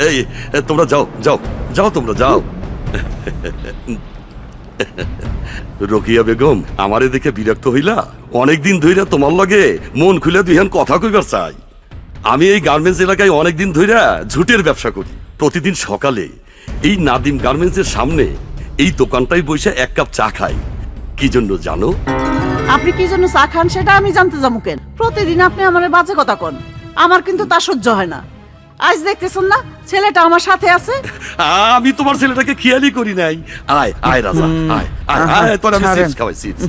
এই তোমরা যাও যাও যাও, তোমরা যাও। রোকিয়া বেগম, আমারে দেখে বিরক্ত হইলা? অনেকদিন ধইরা তোমার লগে মন খুলে দুইহান কথা কইবার চাই। আমি এই গার্মেন্টস এলাকায় অনেকদিন ধইরা ঝুটের ব্যবসা করি। প্রতিদিন সকালে এই নাদিম গার্মেন্টসের সামনে এই দোকানটাই বসে এক কাপ চা খাই। কি জন্য জানো? আপনি কি জন্য চা খান সেটা আমি জানতে যাবো কেন? প্রতিদিন আপনি আমার বাজে কথা কন, আমার কিন্তু তা সহ্য হয় না। আজ দেখতেছেন না ছেলেটা আমার সাথে আছে। আমি তোমার ছেলেটাকে খেয়ালই করি নাই। আয় আয় রাজা, আয় আয় আয়, তোর আমি চিপস খাওয়াই, চিপস।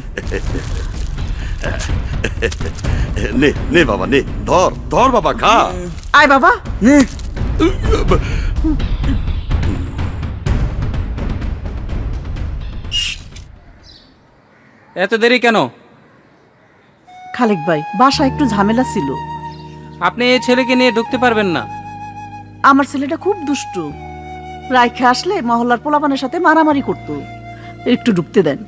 নে নে বাবা, নে, ধর ধর বাবা, খা। আয় বাবা, নে। এত দেরি কেন? খালেক ভাই বাসা একটু ঝামেলা ছিল। আপনি এই ছেলেকে নিয়ে ঢুকতে পারবেন না। আমার ছেলেটা খুব দুষ্টু, রাইখে আসলে মহল্লার পোলাপানের সাথে মারামারি করতো। একটু ঢুকতে দেন,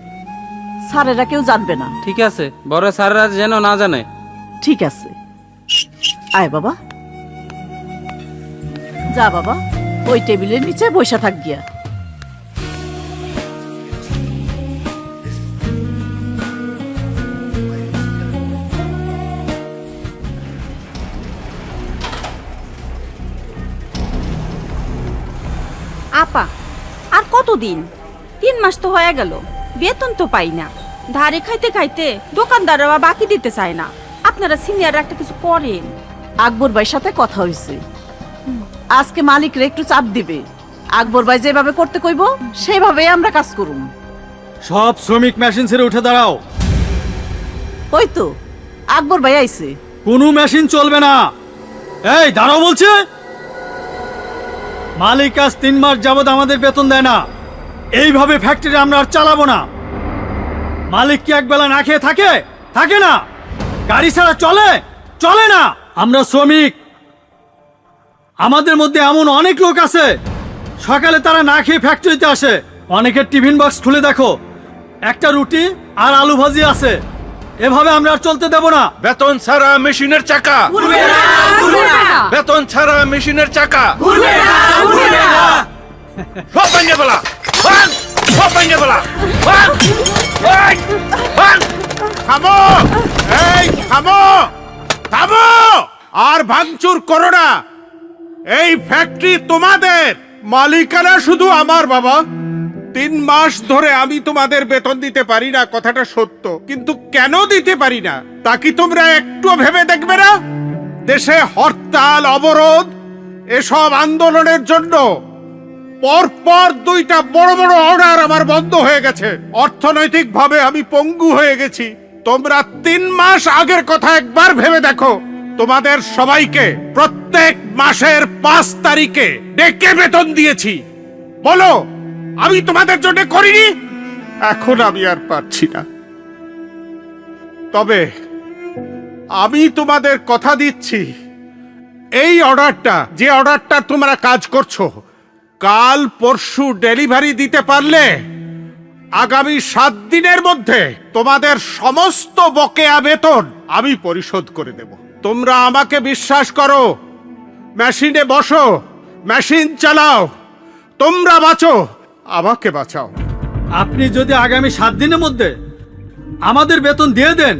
স্যারেরা কেউ জানবে না। ঠিক আছে, বড় স্যাররা যেন না জানে। ঠিক আছে, আয় বাবা, যা বাবা, ওই টেবিলের নিচে বসে থাক গিয়া। আপা, আর কতদিন? 3 মাস তো হয়ে গেল, বেতন তো পাই না। ধারে খাইতে খাইতে দোকানদাররা বাকি দিতে চায় না। আপনারা সিনিয়র একটা কিছু করেন। আকবর ভাইয়ের সাথে কথা হয়েছে, আজকে মালিকরে একটু চাপ দিবে। আকবর ভাই যেভাবে করতে কইব সেভাবে আমরা কাজ করুম। সব শ্রমিক মেশিন ছেড়ে উঠে দাঁড়াও। ওই তো আকবর ভাই আইছে। কোনো মেশিন চলবে না। এই দাঁড়াও বলছে। মালিক আজ 3 মাস যাবত আমাদের বেতন দেয় না। এইভাবে ফ্যাক্টরি আমরা আর চালাবো না। মালিক কি একবেলা না খেয়ে থাকে? থাকে না। গাড়ি ছাড়া চলে? চলে না। আমরা শ্রমিক, আমাদের মধ্যে এমন অনেক লোক আছে সকালে তারা না খেয়ে ফ্যাক্টরিতে আসে। অনেকের টিফিন বক্স খুলে দেখো, একটা রুটি আর আলু ভাজি আছে। এভাবে আমরা আর চলতে দেব না। বেতন ছাড়া মেশিনের চাকা ঘুরবে না, ঘুরবে না। বেতন ছাড়া মেশিনের চাকা ঘুরবে না, ঘুরবে না। সব ভেঙে ফেলা, ভাঙ, সব ভেঙে ফেলা, ভাঙ, ভাঙ, ভাঙ। থামো, এই থামো, থামো, আর ভাঙচুর করো না। এই ফ্যাক্টরি তোমাদের, মালিকানা শুধু আমার। বাবা, 3 মাস ধরে আমি তোমাদের বেতন দিতে পারি না, কথাটা সত্য, কিন্তু কেন দিতে পারি না তা কি তোমরা একটু ভেবে দেখবে না? দেশে হরতাল, অবরোধ, এসব আন্দোলনের জন্য পরপর 2টা বড় বড় অর্ডার আমার বন্ধ হয়ে গেছে। অর্থনৈতিকভাবে আমি পঙ্গু হয়ে গেছি। তোমরা 3 মাস আগের কথা একবার ভেবে দেখো। তোমাদের সবাইকে প্রত্যেক মাসের 5 তারিখে ডেকে বেতন দিয়েছি। বলো, আমি তোমাদের জন্য করিনি? এখন আমি আর পারছি না। তবে আমি তোমাদের কথা দিচ্ছি, এই অর্ডারটা, যে অর্ডারটা তোমরা কাজ করছো, কাল পরশু ডেলিভারি দিতে পারলে আগামী 7 দিনের মধ্যে তোমাদের সমস্ত বকেয়া বেতন আমি পরিশোধ করে দেব। তোমরা আমাকে বিশ্বাস করো, মেশিনে বসো, মেশিন চালাও, তোমরা বাঁচো, আমাকে বাঁচাও। আপনি যদি আগামী 7 দিনের মধ্যে আমাদের বেতন দিয়ে দেন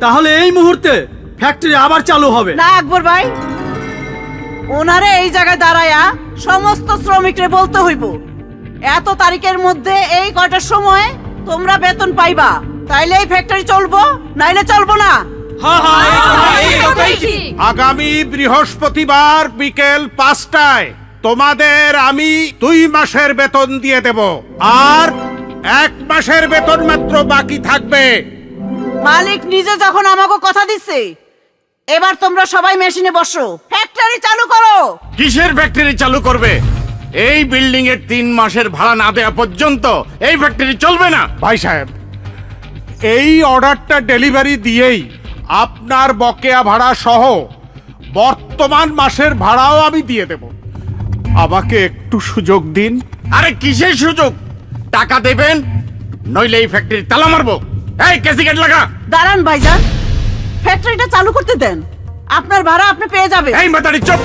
তাহলে এই মুহূর্তে ফ্যাক্টরি আবার চালু হবে। না আকবর ভাই, ওনারে এই জায়গায় দাঁড়ায়া সমস্ত শ্রমিকরে বলতে হইব, এত তারিখের মধ্যে এই কয়টার সময় তোমরা বেতন পাইবা, তাইলে এই ফ্যাক্টরি চলবো, নাইলে চলবো না। আগামী বৃহস্পতিবার বিকেল 5টায় তোমাদের আমি 2 মাসের বেতন দিয়ে দেব, আর 1 মাসের বেতন মাত্র বাকি থাকবে। মালিক নিজে যখন আমাকে কথা দিচ্ছে, এবার তোমরা সবাই মেশিনে বসো, ফ্যাক্টরি চালু করো। কিসের ফ্যাক্টরি চালু করবে? এই বিল্ডিং এর 3 মাসের ভাড়া না দেওয়া পর্যন্ত এই ফ্যাক্টরি চলবে না। ভাই সাহেব, এই অর্ডারটা ডেলিভারি দিয়েই আপনার বকেয়া ভাড়া সহ বর্তমান মাসের ভাড়াও আমি দিয়ে দেব। আমাকে একটু সুযোগ দিন। আরে কিসের সুযোগ? টাকা দেবেন, নইলে এই ফ্যাক্টরি তালা মারবো। এই কেসিকেট লাগা। দাঁড়ান ভাইজান, ফ্যাক্টরিটা চালু করতে দেন, আপনার ভাড়া আপনি পেয়ে যাবেন। এই মাতারি চুপ।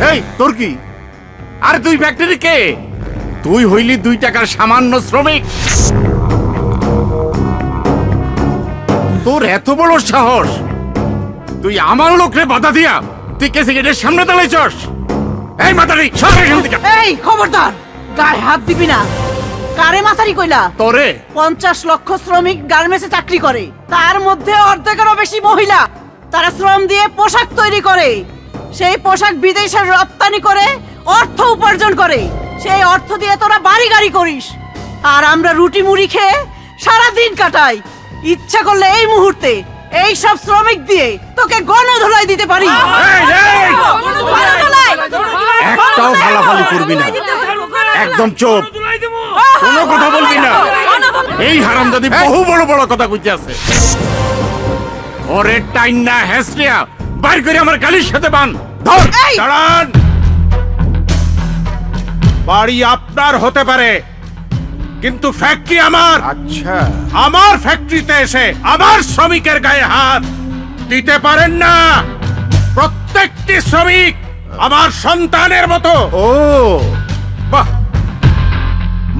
এই তোর কি? আর তুই ফ্যাক্টরি কে? তুই হইলি 2 টাকার সামান্য শ্রমিক। তোর এত বড় সাহস, তুই আমার লোকরে বাধা দিয়া তুই কেসে গেটের সামনে দাঁড়াইছস? এই মাতারি, সর এখান থেকে। এই খবরদার, গায়ে হাত দিবি না। কারে মাথারি কইলা? তোরে 50 লক্ষ শ্রমিক গার্মেন্টসে চাকরি করে, তার মধ্যে অর্ধেকেরও বেশি মহিলা। তারা শ্রম দিয়ে পোশাক তৈরি করে, সেই পোশাক বিদেশে রপ্তানি করে অর্থ উপার্জন করে। সেই অর্থ দিয়ে তোরা বাড়ি গাড়ি করিস, আর আমরা রুটি মুড়ি খেয়ে সারা দিন কাটাই। ইচ্ছা করলে এই মুহূর্তে এই সব শ্রমিক দিয়ে তোকে গণধোলাই দিতে পারি। এই, এই! একটাও ফালাফালি করবি না, একদম চুপ, কোনো কথা বলবি না। এই হারামজাদি বহু বড় বড় কথা কইতে আছে। ওরে টাইনা হেসরিয়া বাইর করে আমার গালির সাথে বান ধর। এই! দাঁড়ান। বাড়ি আপনার হতে পারে, কিন্তু ফ্যাক্টরি আমার। আচ্ছা, আমার ফ্যাক্টরিতে এসে আমার শ্রমিকের গায়ে হাত দিতে পারেন না। প্রত্যেকটি শ্রমিক আমার সন্তানের মতো। ও বাহ,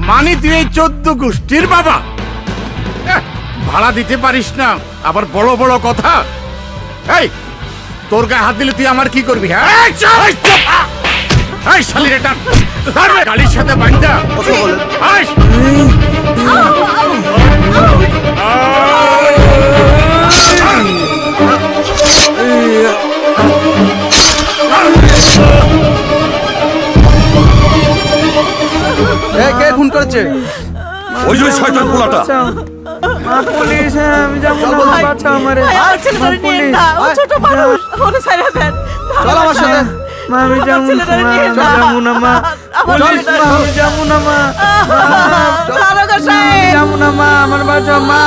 মানে তুই এই 14 গোষ্ঠীর বাবা? ভাড়া দিতে পারিস না, আবার বড় বড় কথা। এই, তোর গায়ে হাত দিলে তুই আমার কি করবি? হ্যাঁ, এই, চুপ! এই শালির এটা ধরবে গালির সাথে বাঁধা। এই! কে খুন করেছে? ওই যে শয়তান পোলাটা। পুলিশ, আমি যাবো না, বাঁচাও আমারে। আমার ছেলেটারে নিয়ে না, ও ছোট মানুষ, ওরে ছেড়ে দেন। চল আমার সাথে। মা, আমি যাবো না, মা, যাবো না, মা। পুলিশ, মা, আমি যাবো না, মা। দারোগা আমি সাহেব, যাবো না, মা, আমার বাঁচাও, মা।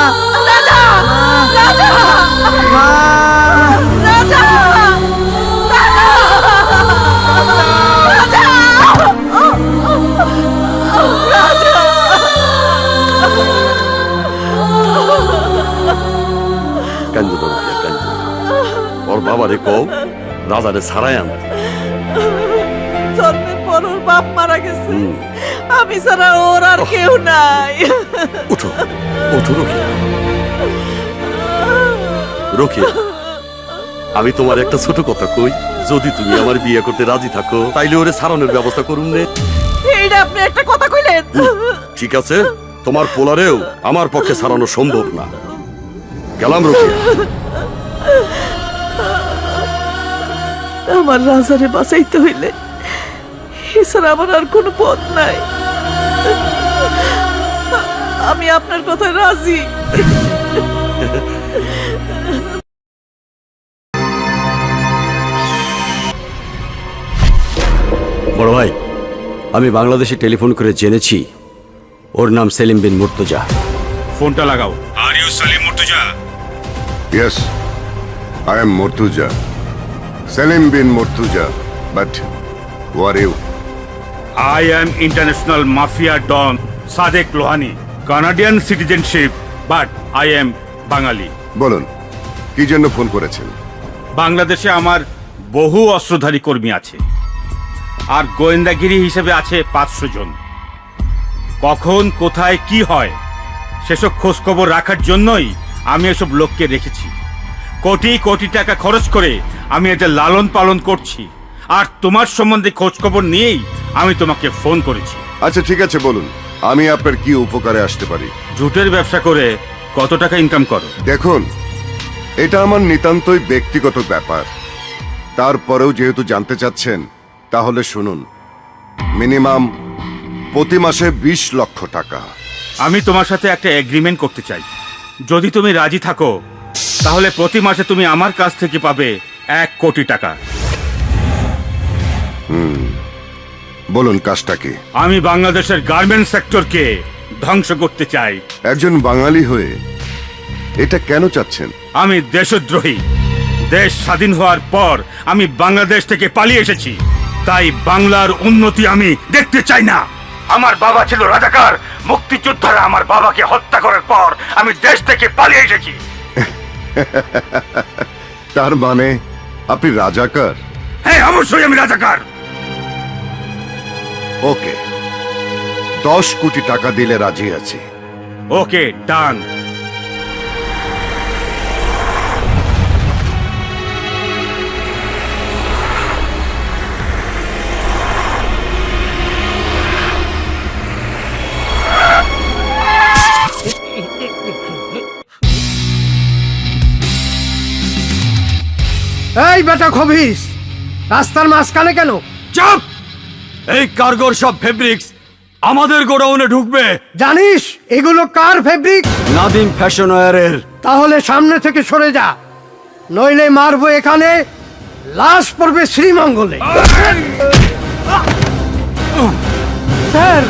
রাজা, রাজা, মা, রাজা, কান্দু তো রুকিয়া, কান্দু। ওর বাবারে কও রাজারে ছাড়াই আনতে। জন্মের পর ওর বাপ মারা গেছে, আমি ছাড়া ওর আর কেউ নাই। উঠো, উঠো রুকিয়া। রুকিয়া, আমি তোমার একটা ছোট কথা কই, যদি তুমি আমার বিয়ে করতে রাজি থাকো তাইলে ওরে ছাড়ানোর ব্যবস্থা করুন নে। এইটা আপনি একটা কথা কইলেন? ঠিক আছে, তোমার পোলারেও আমার পক্ষে ছাড়ানো সম্ভব না। গেলাম রুকিয়া। আমার রাজারে বাঁচাইতে হইলে এছাড়া আমার আর কোনো পথ নাই। আমি আপনার কথায় রাজি। বড় ভাই, আমি বাংলাদেশে টেলিফোন করে জেনেছি ওর নাম সেলিম বিন মুর্তজা। ফোনটা লাগাও। Are you Salim Murtuza? Yes, I am Murtuza. Salim bin Murtuza. But who are you? I am international mafia don Sadek Lohani. Canadian citizenship, but I am Bangali. বলুন, কি জন্য ফোন করেছেন? বাংলাদেশে আমার বহু অস্ত্রধারী কর্মী আছে, আর গোয়েন্দাগিরি হিসেবে আছে 500 জন। কখন কোথায় কি হয় সেসব খোঁজ খবর রাখার জন্যই আমি এসব লোককে রেখেছি। কোটি কোটি টাকা খরচ করে আমি এটা লালন পালন করছি, আর তোমার সম্বন্ধে খোঁজ খবর নিয়েই আমি তোমাকে ফোন করেছি। আচ্ছা ঠিক আছে, বলুন আমি আপনার কি উপকারে আসতে পারি? ঝুটের ব্যবসা করে কত টাকা ইনকাম করো? দেখুন, এটা আমার নিতান্তই ব্যক্তিগত ব্যাপার। তারপরেও যেহেতু জানতে চাচ্ছেন, তাহলে শুনুন। মিনিমাম প্রতি মাসে 20 লক্ষ টাকা। আমি তোমার সাথে একটা এগ্রিমেন্ট করতে চাই। যদি তুমি রাজি থাকো তাহলে প্রতি মাসে তুমি আমার কাছ থেকে পাবে 1 কোটি টাকা। বলুন কাজটা কি? আমি বাংলাদেশের গার্মেন্টস সেক্টরকে ধ্বংস করতে চাই। একজন বাঙালি হয়ে এটা কেন চাচ্ছেন? আমি দেশদ্রোহী। দেশ স্বাধীন হওয়ার পর আমি বাংলাদেশ থেকে পালিয়ে এসেছি, তাই বাংলার উন্নতি আমি দেখতে চাই না। আমার বাবা ছিল রাজাকার, মুক্তিযোদ্ধারা আমার বাবাকে হত্যা করার পর আমি দেশ থেকে পালিয়ে এসেছি। তার মানে আপনি রাজাকার? হ্যাঁ, অবশ্যই আমি রাজাকার। ওকে, 10 কোটি টাকা দিলে রাজি আছি। ওকে, ডান। এই বেটা খবিস, রাস্তার মাঝখানে কেন? চাপ! এই কার্গোর সব ফেব্রিক্স আমাদের গোডাউনে ঢুকবে। জানিস এগুলো কার ফেব্রিক? নাদিম ফ্যাশন ওয়্যারের। তাহলে সামনে থেকে সরে যা, নইলে মারবো এখানে, লাশ পড়বে শ্রীমঙ্গলে। স্যার,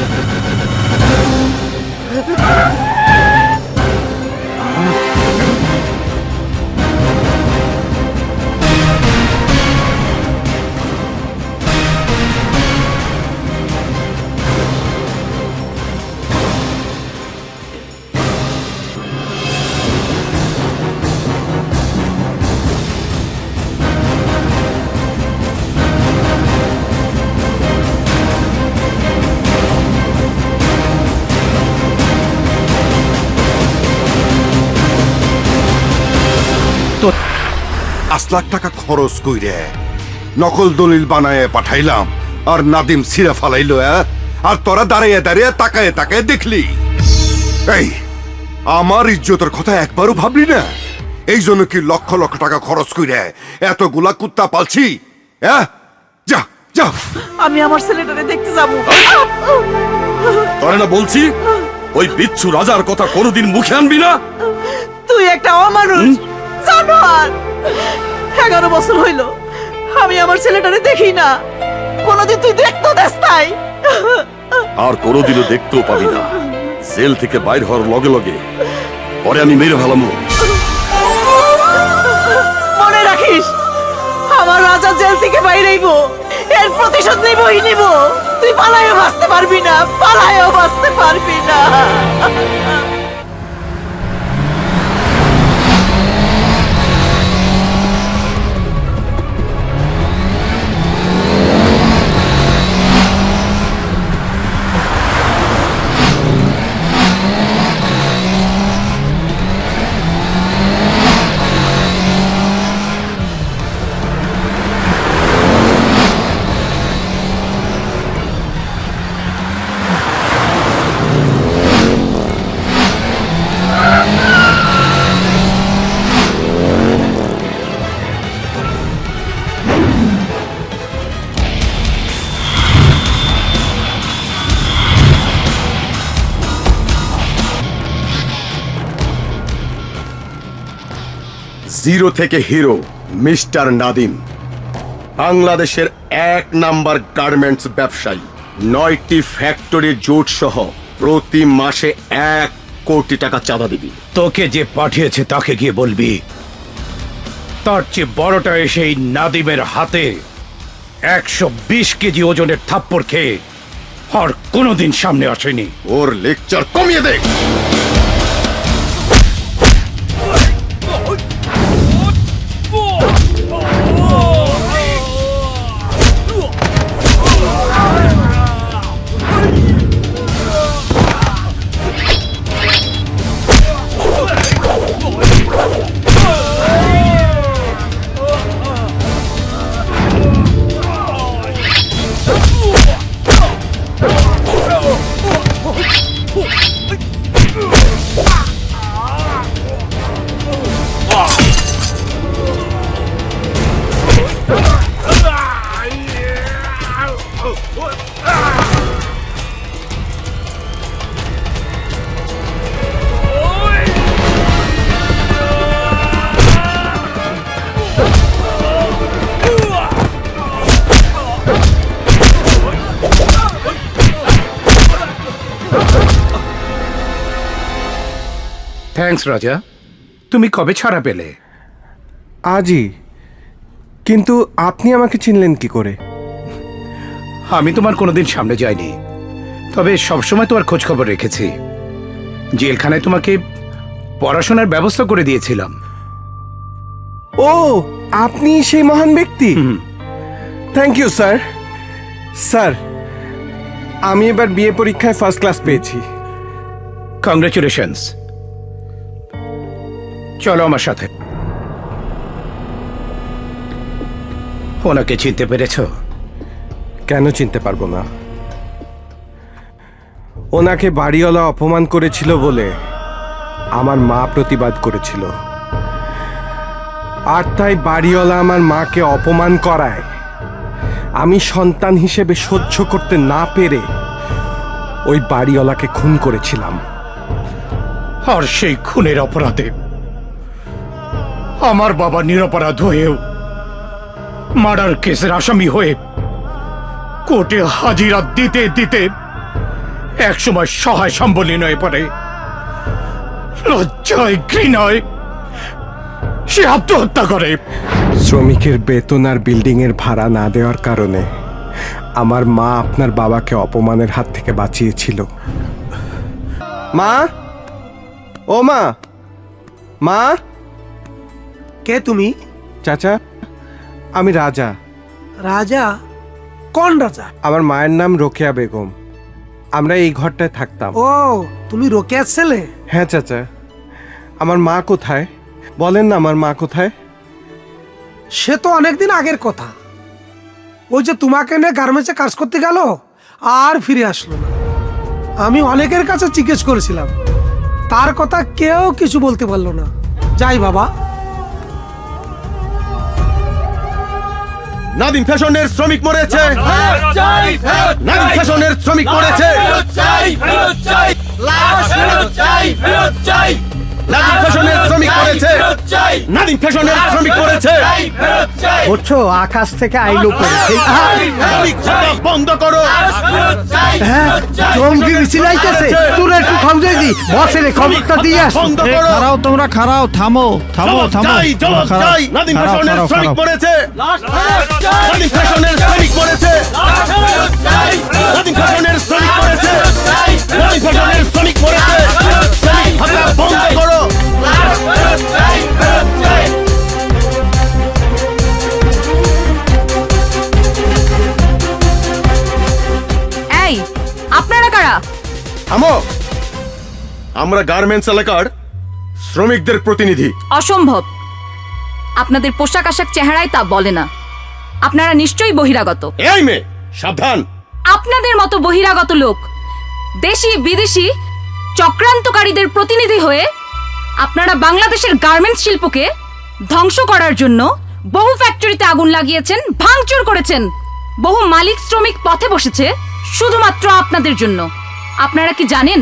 পাঁচ লাখ টাকা খরচ কইরে নকল দলিল বানায় পাঠাইলাম, আর নাদিম সিরা ফালাইলো। আর তোরা দাঁড়িয়ে দাঁড়িয়ে তাকায় তাকায় দেখলি। এই, আমার ইজ্জতের কথা একবারও ভাবলি না? এই জন্য কি লক্ষ লক্ষ টাকা খরচ কইরে এতগুলা কুত্তা পালছি? যা যা। আমি আমার ছেলেটারে দেখতে যাবো। তোরে না বলছি ওই বিচ্ছু রাজার কথা কোনোদিন মুখে আনবি না। তুই একটা অমানুষ, জানোয়ার। 11 বছর হইল আমি আমার ছেলেটারে দেখি না, কোনোদিন তুই দেখতো দেশ তাই? আর কোনোদিনও দেখতেও পাবি না। জেল থেকে বাইর হওয়ার লগে লগে পরে আমি মেরে ফেলাম। মনে রাখিস, আমার রাজা জেল থেকে বাইরেইব, এর প্রতিশোধ নিবই নিব। তুই পালায়ও বাঁচতে পারবি না, পালায়ও বাঁচতে পারবি না। জিরো থেকে হিরো মিস্টার নাদিম, বাংলাদেশের 1 নাম্বার গার্মেন্টস ব্যবসায়ী, 9টি ফ্যাক্টরি জোট সহ প্রতি মাসে 1 কোটি টাকা চাঁদা দিবি। তোকে যে পাঠিয়েছে তাকে গিয়ে বলবি তার চেয়ে বড়টা এসে এই নাদিমের হাতে 120 কেজি ওজনের থাপ্পড় খেয়ে আর কোনোদিন সামনে আসেনি। ওর লেকচার কমিয়ে দে। থ্যাঙ্কস রাজা, তুমি কবে ছাড়া পেলে? আজই। কিন্তু আপনি আমাকে চিনলেন কি করে? আমি তোমার কোনোদিন সামনে যাইনি, তবে সবসময় তোমার খোঁজ খবর রেখেছি। জেলখানায় তোমাকে পড়াশোনার ব্যবস্থা করে দিয়েছিলাম। ও, আপনি সেই মহান ব্যক্তি। Thank you sir. স্যার, আমি এবার বিএ পরীক্ষায় ফার্স্ট ক্লাস পেয়েছি। কংগ্রেচুলেশনস। চলো আমার সাথে। ওনাকে চিনতে পেরেছো? কেন চিনতে পারবো না? ওনাকে বাড়িওয়ালা অপমান করেছিল বলে আমার মা প্রতিবাদ করেছিল, আর তাই বাড়িওয়ালা আমার মাকে অপমান করায় আমি সন্তান হিসেবে সহ্য করতে না পেরে ওই বাড়িওয়ালাকে খুন করেছিলাম। আর সেই খুনের অপরাধে আমার বাবা নিরপরাধ হয়েও মার্ডার কেসের আসামি হয়ে কোর্টে হাজিরা দিতে দিতে একসময় সহায় সম্বলীন হয়ে পড়ে। লজ্জায় ঘৃণায় সে আত্মহত্যা করে। শ্রমিকের বেতন আর বিল্ডিং এর ভাড়া না দেওয়ার কারণে আমার মা আপনার বাবাকে অপমানের হাত থেকে বাঁচিয়েছিল। মা, ও মা, মা। কে তুমি? চাচা, আমি রাজা। রাজা? কোন রাজা? আমার মায়ের নাম রোকেয়া বেগম। আমরা এই ঘরটায় থাকতাম। ও, তুমি রোকেয়ার ছেলে? হ্যাঁ চাচা। আমার মা কোথায়? বলেন না, আমার মা কোথায়? সে তো অনেকদিন আগের কথা। ওই যে তোমাকে নিয়ে গার্মেন্টসে কাজ করতে গেল আর ফিরে আসলো না। আমি অনেকের কাছে জিজ্ঞেস করেছিলাম, তার কথা কেউ কিছু বলতে পারলো না। যাই বাবা। নাদিম ফ্যাশনের শ্রমিক মরেছে। নাদিম ফ্যাশনের শ্রমিক মরেছে। নাদিম ফ্যাশনের শ্রমিক মরেছে। নাদিম ফ্যাশনের শ্রমিক মরেছে। বুঝছো, আকাশ থেকে আইলো বন্ধ করো। জঙ্গি মিছিল আইতেছে। তোরা একটু থাম দেখি, বসের খবরটা দিয়ে আস। বন্ধ করো। খারাও তোমরা, খারাও, থামো থামো থামো। জবাব চাই। নাদিম ফ্যাশনের শ্রমিক মরেছে। নাদিম ফ্যাশনের শ্রমিক মরেছে। নাদিম ফ্যাশনের শ্রমিক মরেছে। নাদিম ফ্যাশনের শ্রমিক মরেছে। শ্রমিক হত্যা বন্ধ করো। এই, আপনারা কারা? থামো। আমরা গার্মেন্টস এলাকার শ্রমিকদের প্রতিনিধি। অসম্ভব। আপনাদের পোশাক আশাক চেহারায় তা বলে না। আপনারা নিশ্চয়ই বহিরাগত। এই মেয়ে, সাবধান। আপনাদের মতো বহিরাগত লোক দেশি বিদেশি চক্রান্তকারীদের প্রতিনিধি হয়ে আপনারা বাংলাদেশের গার্মেন্টস শিল্পকে ধ্বংস করার জন্য বহু ফ্যাক্টরিতে আগুন লাগিয়েছেন, ভাঙচুর করেছেন। বহু মালিক শ্রমিক পথে বসেছে শুধুমাত্র আপনাদের জন্য। আপনারা কি জানেন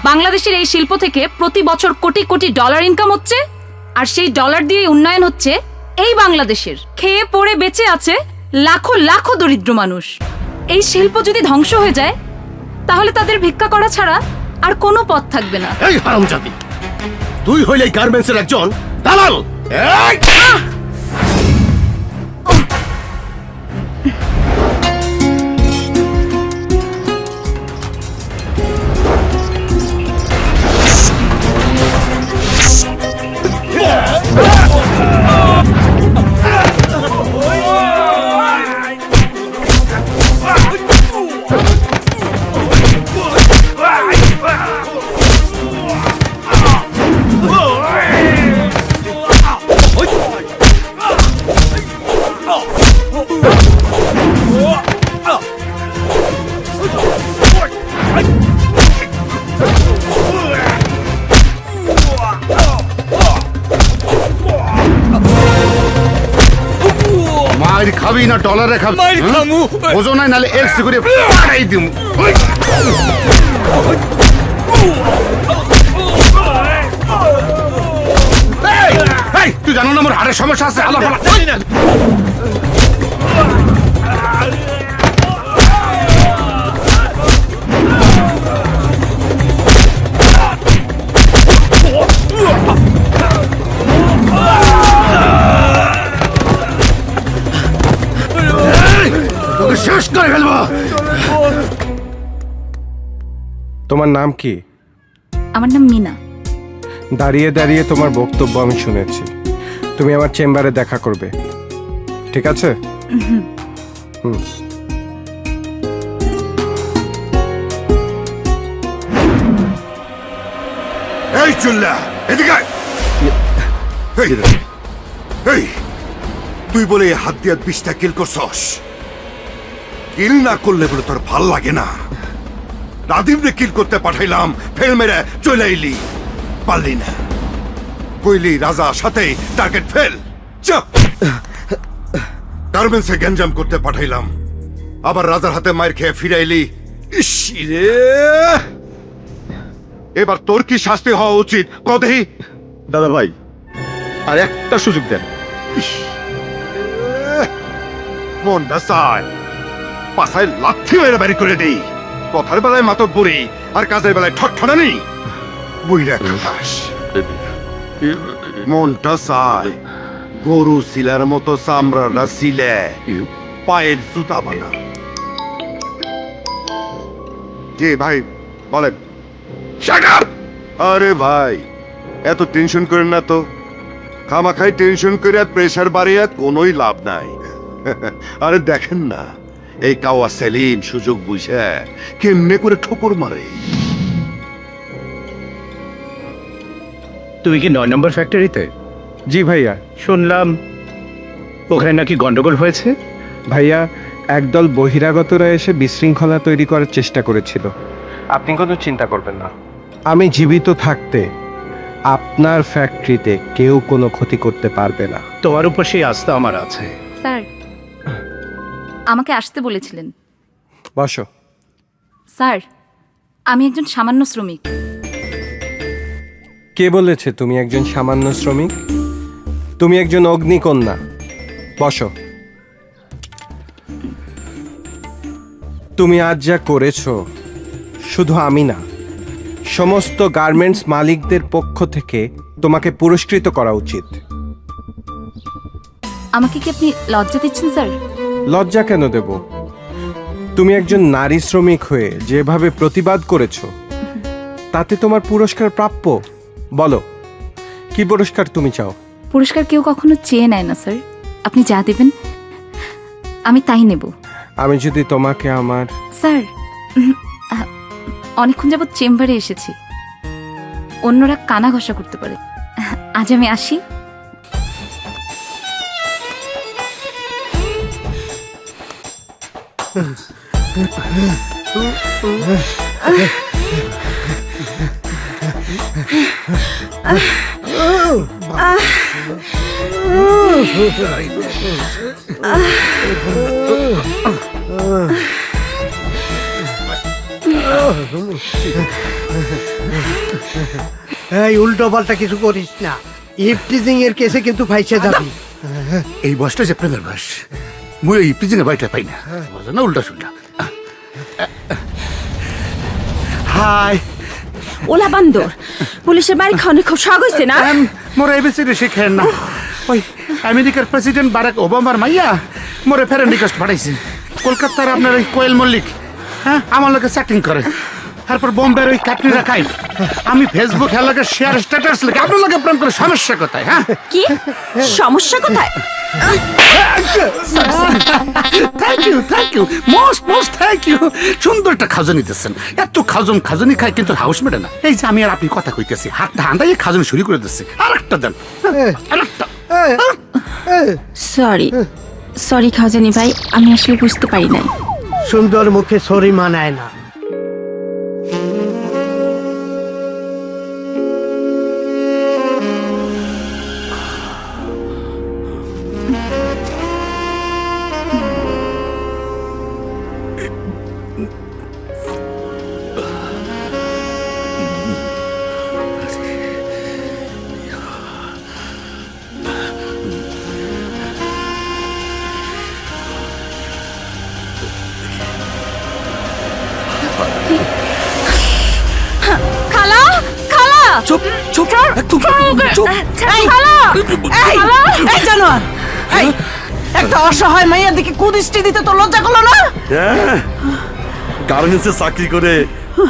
বাংলাদেশের এই শিল্প থেকে প্রতি বছর কোটি কোটি ডলার ইনকাম হচ্ছে? আর সেই ডলার দিয়ে উন্নয়ন হচ্ছে এই বাংলাদেশের। খেয়ে পড়ে বেঁচে আছে লাখো লাখো দরিদ্র মানুষ। এই শিল্প যদি ধ্বংস হয়ে যায় তাহলে তাদের ভিক্ষা করা ছাড়া আর কোনো পথ থাকবে না। এই হারামজাদি, তুই হইলে গার্মেন্টসের একজন দালাল। এই! মায়ের খাবি না ডলারে খাবি? বোঝো নাই, নালে এলসি করে পাড়াই দিম। তুই জানো না আমার হাড়ের সমস্যা আছে? আল্লাহ শেষ করে ফেলবো। তোমার নাম কি? আমার নাম মিনা। দাঁড়িয়ে দাঁড়িয়ে তোমার বক্তব্য আমি শুনেছি। তুমি আমার চেম্বারে দেখা করবে, ঠিক আছে? হুম। এই চুল্লা এদিকে আয়। এই, এই তুই বলে এই হাত দিয়ে 20টা কিল করছস। কিল না করলে বলে তোর ভাল লাগে না? রাদিমরে কিল করতে পাঠাইলাম, ফেল মেরে চলে এলি, পারলি না। কইলি রাজা সাথে টার্গেট ফেল। চাপ। গার্মেন্টসে গ্যাঞ্জাম করতে পাঠাইলাম, আবার রাজার হাতে মার খেয়ে ফিরে এলি। ইস রে, এবার তোর কি শাস্তি হওয়া উচিত কদেহি? দাদা ভাই, আর একটা সুযোগ দেন। মনটা চায় পাছায় লাথি মেরে বাড়ি করে দেই। কথার বেলায় মাতব বুড়ি আর কাজের বেলায় ঠকঠনা নেই। বুইরা খাস। মনটা চায় গরু সিলার মতো চামড়াটা সিলে পায়ের জুতা বানা। জি ভাই বলেন। আরে ভাই এত টেনশন করেন না তো, খামাখাই টেনশন করে প্রেশার বাড়িয়ে কোনোই লাভ নাই। আরে দেখেন না এই কাওয়া সেলিম সুযোগ বুঝে কেমনে করে ঠোকর মারে। তুমি কি 9 নম্বর ফ্যাক্টরিতে? জি ভাইয়া। শুনলাম ওখানে নাকি গন্ডগোল হয়েছে। ভাইয়া, একদল বহিরাগতরা এসে বিশৃঙ্খলা তৈরি করার চেষ্টা করেছিল। আপনি কোনো চিন্তা করবেন না, আমি জীবিত থাকতে আপনার ফ্যাক্টরিতে কেউ কোনো ক্ষতি করতে পারবে না। তোমার উপর সেই আস্থা আমার আছে। স্যার, আমাকে আসতে বলেছিলেন। বসো। স্যার, আমি একজন সামান্য শ্রমিক। কে বলেছে তুমি একজন সামান্য শ্রমিক? তুমি একজন অগ্নিকন্যা। বসো। তুমি আজ যা করেছো, শুধু আমি না, সমস্ত গার্মেন্টস মালিকদের পক্ষ থেকে তোমাকে পুরস্কৃত করা উচিত। আমাকে কি আপনি লজ্জা দিচ্ছেন স্যার? লজ্জা কেন দেব? তুমি একজন নারী শ্রমিক হয়ে যেভাবে প্রতিবাদ করেছো, তাতে তোমার পুরস্কার প্রাপ্য। বলো, কি পুরস্কার তুমি চাও? পুরস্কার কেউ কখনো চেয়ে নেয় না স্যার। আপনি যা দেবেন আমি তাই নেব। আমি যদি তোমাকে আমার... স্যার, অনেকক্ষণ যাবৎ চেম্বারে এসেছি, অন্যরা কানা ঘষা করতে পারে। আজ আমি আসি। এই উল্টো পাল্টা কিছু করিস না, ইফটিজিং এর কেসে কিন্তু ফাইসে যাবি। এই বয়সটা যে প্রেমের বয়স, মুই এই প্রিজনে বাড়িটা পাই না, বুঝো না? উল্টা সুল্টা। হাই ওলা বান্দর, পুলিশের বাড়ি খাওয়ানো খুব শখ হয়েছে না? মোর এবিসিডি শিখেন না। ওই আমেরিকার প্রেসিডেন্ট বারাক ওবামার মাইয়া মোরে ফেরেন রিকোয়েস্ট পাঠাইছে। কলকাতার আপনার ওই কোয়েল মল্লিক, হ্যাঁ, আমার লোকে চ্যাটিং করে। তারপর বোম্বের ওই কাটনিরা খাই। আমি ফেসবুক এর লোকে শেয়ার স্ট্যাটাস লিখে আপনার লোকে প্রেম করে সমস্যা কোথায়? হ্যাঁ, কি সমস্যা কোথায়? Thank you most thank you. সুন্দর একটা খাজনি দিচ্ছেন। এত খাজনি খাই কিন্তু হাউস মেটে না। এই যে আমি আর আপনি কথা কইতেছি, হাতটা হান্দাই খাজনি শুরু করে দিচ্ছি। আর একটা দেন, আরেকটা। সরি খাজানি ভাই, আমি আসলে বুঝতে পারি নাই। সুন্দর মুখে সরি মানায় না। খালা, খালা, চুপ চুপ একদম চুপ। এই এই জানোয়ার, এই একটা অসহায় মাইয়ার দিকে কুদৃষ্টি দিতে তো লজ্জা করলো না? গার্মেন্টসে চাকরি করে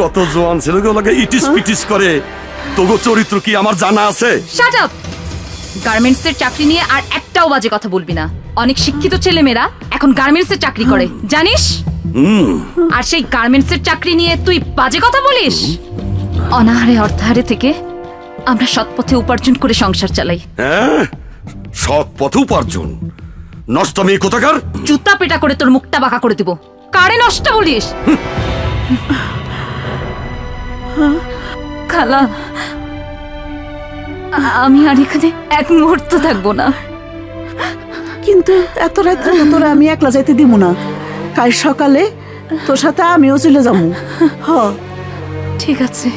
কত জোয়ান ছেলেগুলোকে ইটিস পিটিস করে, তোগো চরিত্র কি আমার জানা আছে? Shut up! গার্মেন্টসের চাকরি নিয়ে আর একটাও বাজে কথা বলবি না। অনেক শিক্ষিত ছেলেমেয়েরা এখন গার্মেন্টসের চাকরি করে, জানিস? আর সেই গার্মেন্টসের চাকরি নিয়ে তুই বাজে কথা বলিস? অনাহারে অর্থাহারে থেকে আমরা সৎ পথে উপার্জন করে সংসার চালাই। হ্যাঁ, সৎ পথে উপার্জন। নষ্ট মেয়ে কোথাকার! জুতা পেটা করে তোর মুখটা বাঁকা করে দিব। কারে নষ্ট বলিস? খালা, আমি আর এখানে এক মুহূর্ত থাকবো না। কিন্তু এত রাত্রে তো তোরা আমি একলা যাইতে দিব না। কাল সকালে তোর সাথে আমিও চলে যাবো। হ, ঠিক আছে।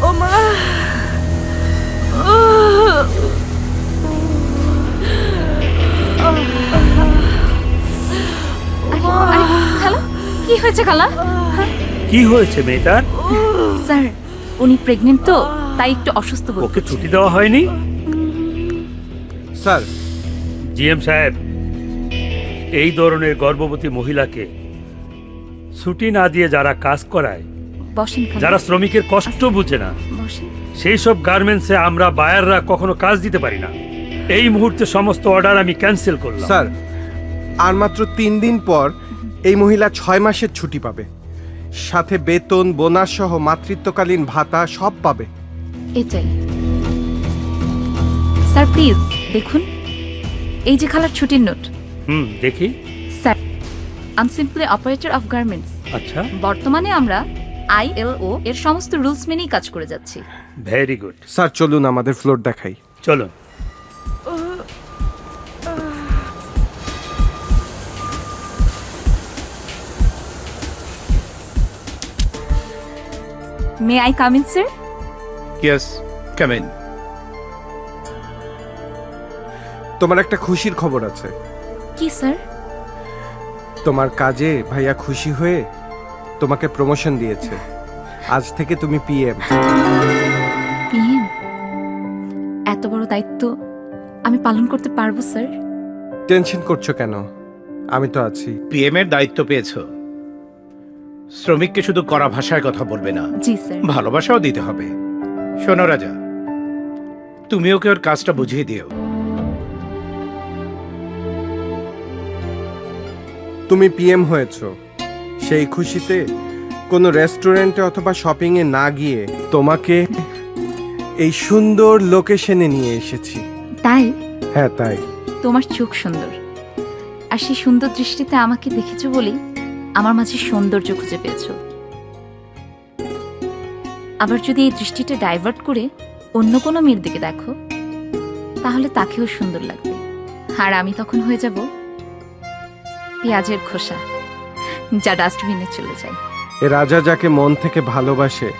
ও মা, আরে, খালা, কি হয়েছে খালা? কি হয়েছে মেয়েটার? স্যার, উনি প্রেগনেন্ট তো, তাই একটু অসুস্থ বোধ ওকে ছুটি দেওয়া হয়নি? স্যার, জিএম সাহেব, এই ধরনের গর্ভবতী মহিলাকে ছুটি না দিয়ে যারা কাজ করায়, বসেন খালা, যারা শ্রমিকের কষ্ট বুঝে না, বসেন। সেই সব গার্মেন্টসে আমরা বায়াররা কখনো কাজ দিতে পারি না। এই মুহূর্তে সমস্ত অর্ডার আমি ক্যান্সেল করলাম। স্যার, আর মাত্র 3 দিন পর এই মহিলা 6 মাসের ছুটি পাবে, সাথে বেতন, বোনাস সহ মাতৃত্বকালীন ভাতা সব পাবে। এটাই। স্যার প্লিজ দেখুন, এই যে খালার ছুটির নোট। দেখি। Sir, I am simply operator of garments. আচ্ছা, বর্তমানে আমরা ILO এর সমস্ত রুলস মেনেই কাজ করে যাচ্ছি। Very good. স্যার চলুন আমাদের ফ্লোর দেখাই। চলুন। May I come in sir? Yes, come in. তোমার একটা খুশির খবর আছে। কি স্যার? তোমার কাজে ভাইয়া খুশি হয়ে তোমাকে প্রমোশন দিয়েছে। আজ থেকে তুমি PM। PM? এত বড় দায়িত্ব আমি পালন করতে পারবো স্যার? টেনশন করছো কেন? আমি তো আছি। PM এর দায়িত্ব পেয়েছো, শ্রমিককে শুধু কড়া ভাষায় কথা বলবে না, জি স্যার। ভালোবাসাও দিতে হবে। শোনো রাজা, তুমি ওকে ওর কাজটা বুঝিয়ে দিও। তুমি PM হয়েছো, সেই খুশিতে কোনো রেস্টুরেন্টে অথবা শপিংয়ে না গিয়ে তোমাকে এই সুন্দর লোকেশনে নিয়ে এসেছি। তাই? হ্যাঁ তাই। তোমার চোখ সুন্দর, আর সেই সুন্দর দৃষ্টিতে আমাকে দেখেছো বলেই আমার মাঝে সৌন্দর্য খুঁজে পেয়েছো। আবার যদি এই দৃষ্টিটা ডাইভার্ট করে অন্য কোনো মেয়ের দিকে দেখো, তাহলে তাকেও সুন্দর লাগবে, আর আমি তখন হয়ে যাব পেঁয়াজের খোসা, যা ডাস্টবিনে চলে যায়। এ রাজা যাকে মন থেকে ভালোবাসে,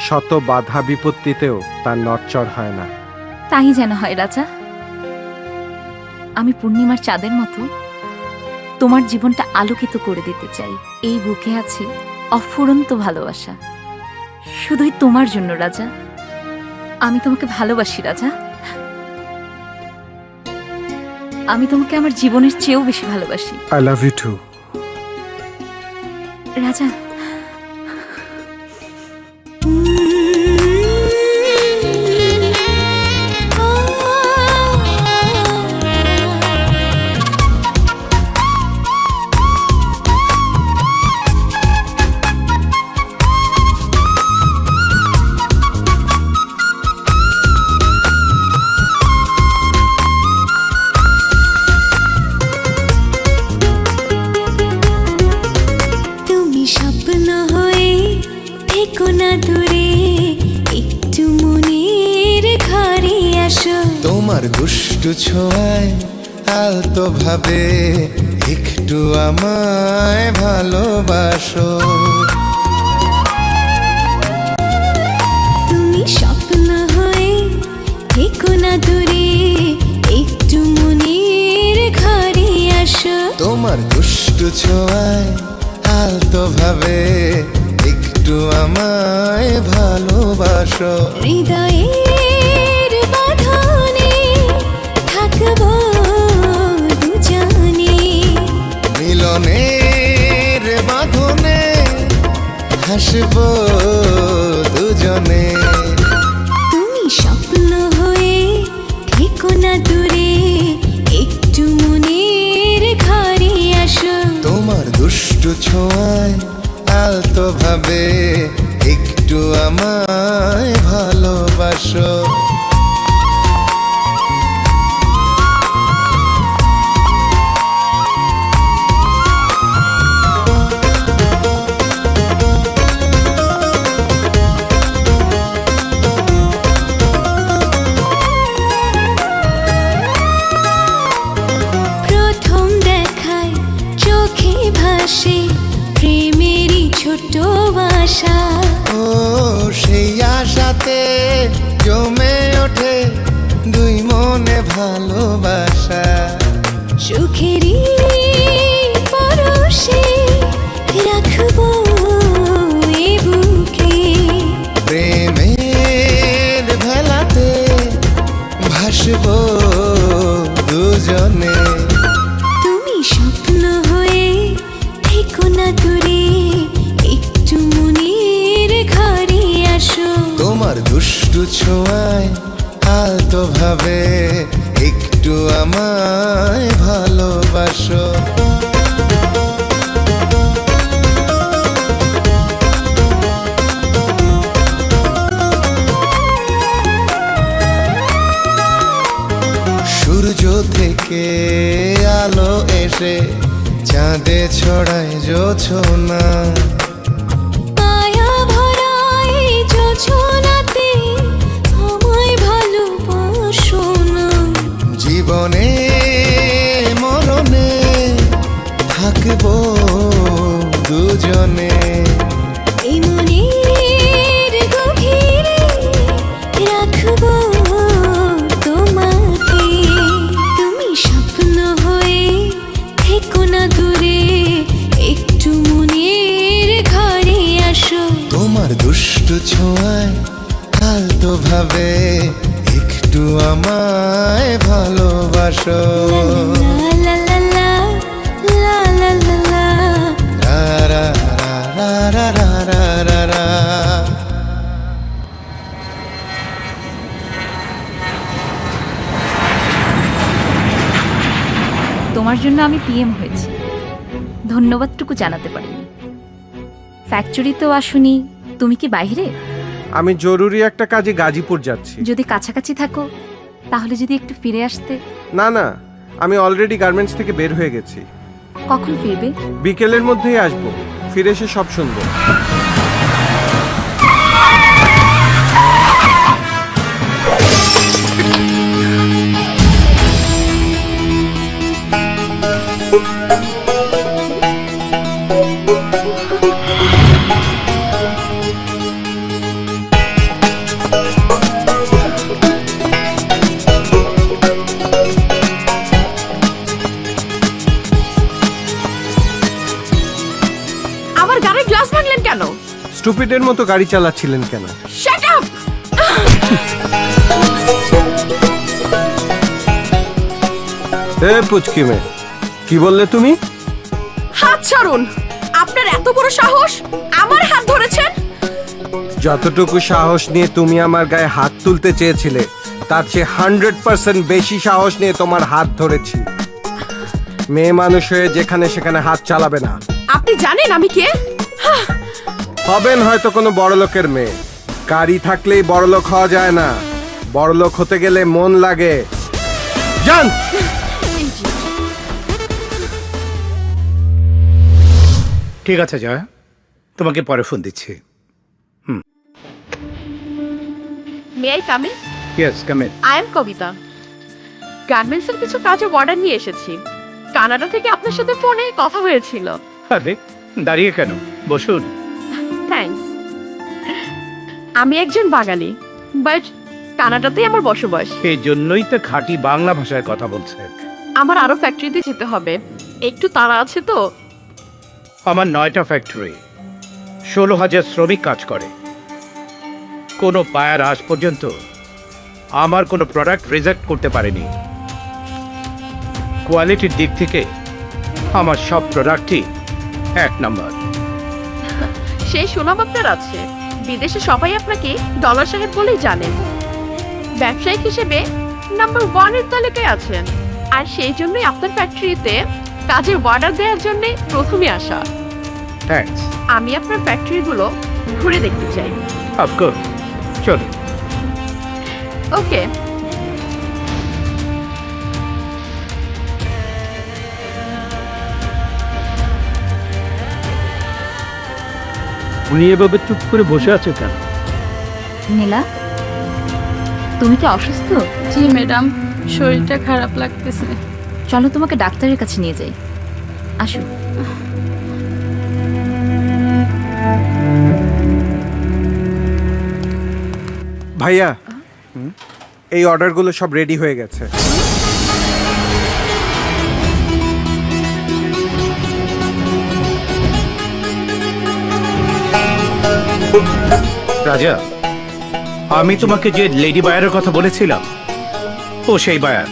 শত বাধা বিপত্তিতেও তার নড়চড় হয় না। তাই যেন হয় রাজা। আমি পূর্ণিমার চাঁদের মতো তোমার জীবনটা আলোকিত করে দিতে চাই। এই বুকে আছে অফুরন্ত ভালোবাসা, শুধুই তোমার জন্য রাজা। আমি তোমাকে ভালোবাসি রাজা। আমি তোমাকে আমার জীবনের চেয়েও বেশি ভালোবাসি। I love you too. Raja, তোমার দুষ্টু ছোঁয়ায় আলতো ভাবে একটু আমায় ভালোবাসো। তুমি স্বপ্ন হয়ে থেকো না দূরে, একটু মনের ঘরে আসো। তোমার দুষ্টু ছোঁয়ায় আলতো ভাবে একটু আমায় ভালোবাসো। হৃদয়ের বাঁধনে থাকবো দুজনে, মিলনের বাঁধনে হাসবো দুজনে। তুমি স্বপ্ন হয়ে থেকো না দূরে, একটু মনের ঘরে আসো। দুষ্টু ছোঁয়ায় আলতো ভাবে একটু আমায় ভালোবাসো। প্রথম দেখায় চোখে ভাসে প্রেমেরই ছোট আশা। ও সেই আশাতে জমে ওঠে দুই মনে ভালোবাসা। সুখেরই পরশে রাখবো এ বুকে। প্রেমের ভেলাতে ভাসবো দুজনে। তুমি স্বপ্ন হয়ে থেকো না দূরে, একটু মনের ঘরে আসো। তোমার দুষ্টু ছোঁয়ায় আলতো ভাবে একটু আমায় ভালোবাসো। সূর্য থেকে আলো এসে চাঁদে ছড়ায় জোছনা। মায়া ভরা এই যোছনাতে আমায় ভালোবাসো না। জীবনে মরণে থাকবো দুজনে। এই মনের গভীরে রাখবো তোমাকে। তুমি স্বপ্ন হয়ে থেকো না দূরে, একটু মনের ঘরে আসো। তোমার দুষ্টু ছোঁয়ায় আলতো ভাবে একটু আমায় ভালোবাসো। লা লা লা লা লা লা লা। রা রা রা রা রা রা রা। তোমার জন্য আমি পিএম হয়েছি, ধন্যবাদটুকু জানাতে পারিনি। ফ্যাক্টরিতেও আসুনি, তুমি কি বাইরে? আমি জরুরি একটা কাজে গাজীপুর যাচ্ছি। যদি কাছাকাছি থাকো তাহলে যদি একটু ফিরে আসতে। না না, আমি অলরেডি গার্মেন্টস থেকে বের হয়ে গেছি। কখন ফিরবে? বিকেলের মধ্যেই আসবো, ফিরে এসে সব শুনবো। আমার গাড়ির গ্লাস ভাঙলেন কেন? স্টুপিডের মতো গাড়ি চালাচ্ছিলেন কেন? Shut up! এ পুচকি মেয়ে, কি বললে তুমি? হাত ছাড়ুন! আপনার এত বড় সাহস, আমার হাত ধরেছেন? যতটুকু সাহস নিয়ে তুমি আমার গায়ে হাত তুলতে চেয়েছিলে, তার চেয়ে 100% বেশি সাহস নিয়ে তোমার হাত ধরেছি। মেয়ে মানুষ হয়ে যেখানে সেখানে হাত চালাবে না। আপনি জানেন আমি কে? হবেন হয়তো কোনো বড়লোকের মেয়ে, গাড়ি থাকলেই বড়লোক হওয়া যায় না। বড়লোক হতে গেলে মন লাগে। জান! ঠিক আছে জয়া, তোমাকে পরে ফোন দিচ্ছি। May I come in? Yes, come in. I am Kabita. গার্মেন্টসের কিছু কাজে অর্ডার নিয়ে এসেছি। কানাডা থেকে আপনার সাথে ফোনে কথা হয়েছিল। আরে দাঁড়িয়ে কেন, বসুন। থ্যাঙ্কস। আমি একজন বাঙালি, বাট কানাডাতেই আমার বসবাস। এই জন্যই তো খাঁটি বাংলা ভাষায় কথা বলছে। আমার আরো ফ্যাক্টরিতে যেতে হবে, একটু তাড়া আছে তো। আমার 9টা ফ্যাক্টরি, 16,000 শ্রমিক কাজ করে। কোনো বায়ার আজ পর্যন্ত আমার কোনো প্রোডাক্ট রিজেক্ট করতে পারেনি। কোয়ালিটির দিক থেকে আমার সব প্রোডাক্টই 1 নম্বর। সেই সুনাম আপনার আছে, বিদেশে সবাই আপনাকে ডলার সাহেব বলেই জানেন। ব্যবসায়িক হিসেবে নাম্বার 1 এর তালিকায় আছেন। আর সেই জন্যই আপনার ফ্যাক্টরিতে কাজের অর্ডার দেওয়ার জন্য প্রথমে আসা। থ্যাঙ্কস। আমি আপনার ফ্যাক্টরিগুলো ঘুরে দেখতে চাই। অফকোর্স, চলো। ওকে। উনি এভাবে চুপ করে বসে আছো কেন? নীলা, তুমি কি অসুস্থ? জি ম্যাডাম, শরীরটা খারাপ লাগতেছে। চলো তোমাকে ডাক্তারের কাছে নিয়ে যাই। আসো। ভাইয়া, এই অর্ডারগুলো সব রেডি হয়ে গেছে। রাজা, আমি তোমাকে যে লেডি বায়ারের কথা বলেছিলাম, ও সেই বায়ার।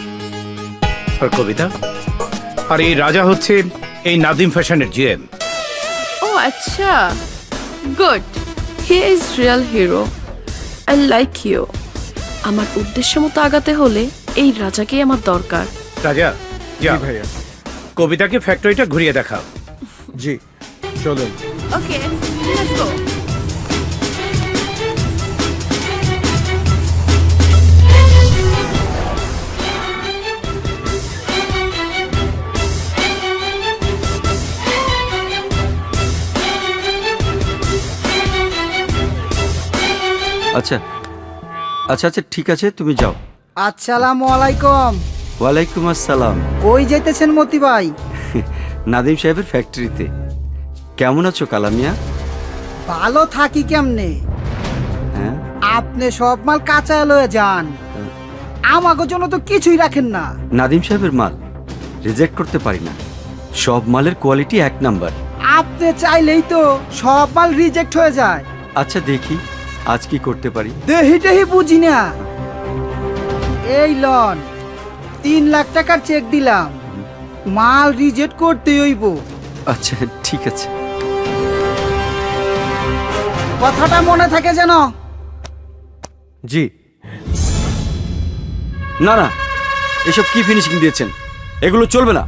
আর কবিতা, আর এই রাজা হচ্ছে এই নাদিম ফ্যাশনের জিএম। ও আচ্ছা, good. He is real hero. I like you. আমার উদ্দেশ্য মতো আগাতে হলে এই রাজাকেই আমার দরকার। রাজা, যা ভাইয়া। কবিতাকে ফ্যাক্টরিটা ঘুরিয়ে দেখাও। জি, চলুন। ওকে, লেটস গো। আচ্ছা আচ্ছা আচ্ছা, ঠিক আছে, তুমি যাও। আসসালামু আলাইকুম। ওয়ালাইকুম আসসালাম। কই যাইতেছেন মতি ভাই? নাদিম সাহেবের ফ্যাক্টরিতে। কেমন আছো কালামিয়া? ভালো থাকি কেমনে? হ্যাঁ, আপনি সব মাল কাঁচা লয়ে যান, আমাকে জন্য তো কিছুই রাখেন না। নাদিম সাহেবের মাল রিজেক্ট করতে পারি না। সব মালের কোয়ালিটি এক নাম্বার। আপনি চাইলেই তো সব মাল রিজেক্ট হয়ে যায়। আচ্ছা, দেখি আজ কি করতে পারি। দেহি টেহি বুঝি না। এই লন, 3 লাখ টাকার চেক দিলাম, মাল রিজেক্ট করতে হইব। আচ্ছা, ঠিক আছে। কথাটা মনে থাকে যেন। জি। না না, এসব কি ফিনিশিং দিয়েছেন? এগুলো চলবে না।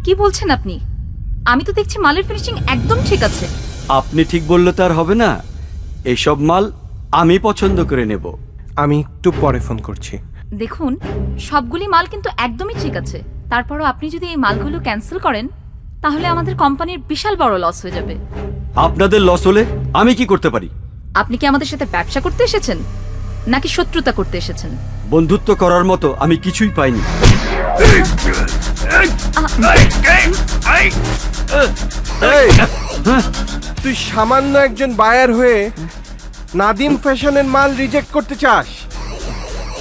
কি বলছেন আপনি? আমি তো দেখছি মালের ফিনিশিং একদম ঠিক আছে। আপনি ঠিক বললে তো আর হবে না। এইসব মাল আমি পছন্দ করে নেব। আমি একটু পরে ফোন করছি। দেখুন, সবগুলি মাল কিন্তু একদমই ঠিক আছে। তারপরও আপনি যদি এই মালগুলো ক্যান্সেল করেন, তাহলে আমাদের কোম্পানির বিশাল বড় লস হয়ে যাবে। আপনাদের লস হলে আমি কি করতে পারি? আপনি কি আমাদের সাথে ব্যবসা করতে এসেছেন নাকি শত্রুতা করতে এসেছেন? বন্ধুত্ব করার মতো আমি কিছুই পাইনি। তুই সামান্য একজন বায়ার হয়ে নাদিম ফ্যাশনের মাল রিজেক্ট করতে চাস?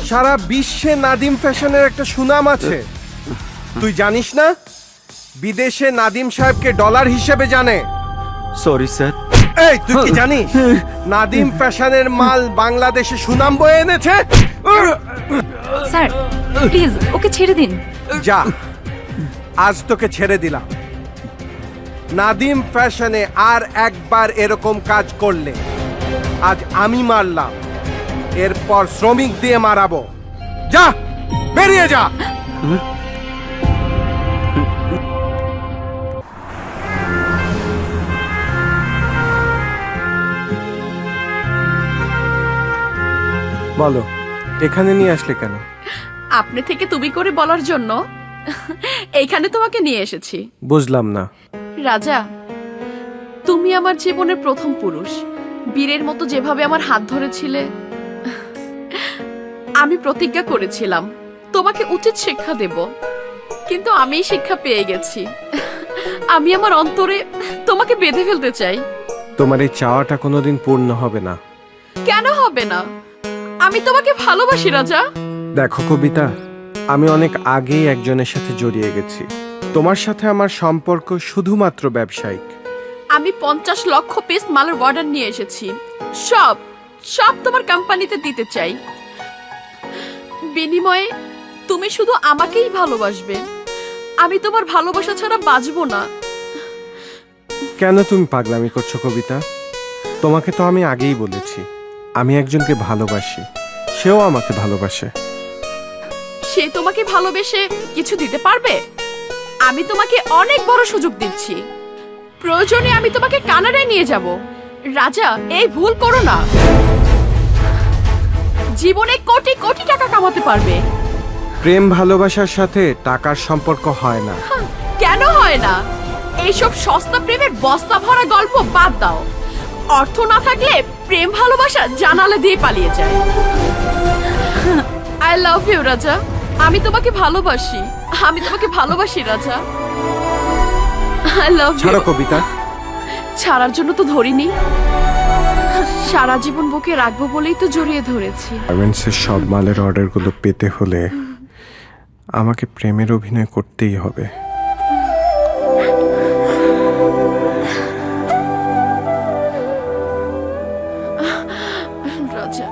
সারা বিশ্বে নাদিম ফ্যাশনের একটা সুনাম আছে, তুই জানিস না? বিদেশে নাদিম সাহেবকে ডলার হিসেবে জানে। Sorry sir. এই, তুই কি জানিস নাদিম ফ্যাশনের মাল বাংলাদেশে সুনাম বয়ে এনেছে? স্যার, প্লিজ ওকে ছেড়ে দিন। যা, আজ তোকে ছেড়ে দিলাম। নাদিম ফ্যাশনে আর একবার এরকম কাজ করলে আজ আমি মারলাম, এরপর শ্রমিক দিয়ে মারাবো। যা, বেরিয়ে যা। বলো, এখানে নিয়ে আসলে কেন? আপনি থেকে তুমি করে বলার জন্য এইখানে তোমাকে নিয়ে এসেছি। বুঝলাম না। রাজা, তুমি আমার জীবনের প্রথম পুরুষ। বীরের মতো যেভাবে আমার হাত ধরেছিলে, আমি প্রতিজ্ঞা করেছিলাম তোমাকে উচিত শিক্ষা দেব, কিন্তু আমি শিক্ষা পেয়ে গেছি। আমি আমার অন্তরে তোমাকে বেঁধে ফেলতে চাই। তোমার এই চাওয়াটা কোনোদিন পূর্ণ হবে না। কেন হবে না? আমি তোমাকে ভালোবাসি রাজা। দেখো কবিতা, আমি অনেক আগেই একজনের সাথে জড়িয়ে গেছি। তোমার সাথে আমার সম্পর্ক শুধুমাত্র ব্যবসায়িক। আমি 50 লক্ষ পিস মালের অর্ডার নিয়ে এসেছি। সব সব তোমার কোম্পানিতে দিতে চাই। বিনিময়ে তুমি শুধু আমাকেই ভালোবাসবে। আমি তোমার ভালোবাসা ছাড়া বাঁচবো না। কেন তুমি পাগলামি করছো কবিতা? তোমাকে তো আমি আগেই বলেছি আমি একজনকে ভালোবাসি, সেও আমাকে ভালোবাসে। সে তোমাকে ভালোবেসে কিছু দিতে পারবে? আমি তোমাকে অনেক বড় সুযোগ দিচ্ছি। প্রয়োজনে আমি তোমাকে কানাডায় নিয়ে যাব। রাজা, এই ভুল করো না। জীবনে কোটি কোটি টাকা কামাতে পারবে। প্রেম ভালোবাসার সাথে টাকার সম্পর্ক হয় না। কেন হয় না? এইসব সস্তা প্রেমের বস্তা ভরা গল্প বাদ দাও। অর্থ না থাকলে প্রেম ভালোবাসা জানালা দিয়ে পালিয়ে যায়। আই লাভ ইউ রাজা। আমি তোমাকে ভালোবাসি। আমি তোমাকে ভালোবাসি রাজা। I love you. ছাড়ো কবিতা। ছাড়ার জন্য তো ধরিনি, সারা জীবন বুকে রাখবো বলেই তো জড়িয়ে ধরেছি। গার্মেন্টসের সব মালের অর্ডারগুলো পেতে হলে আমাকে প্রেমের অভিনয় করতেই হবে। রাজা,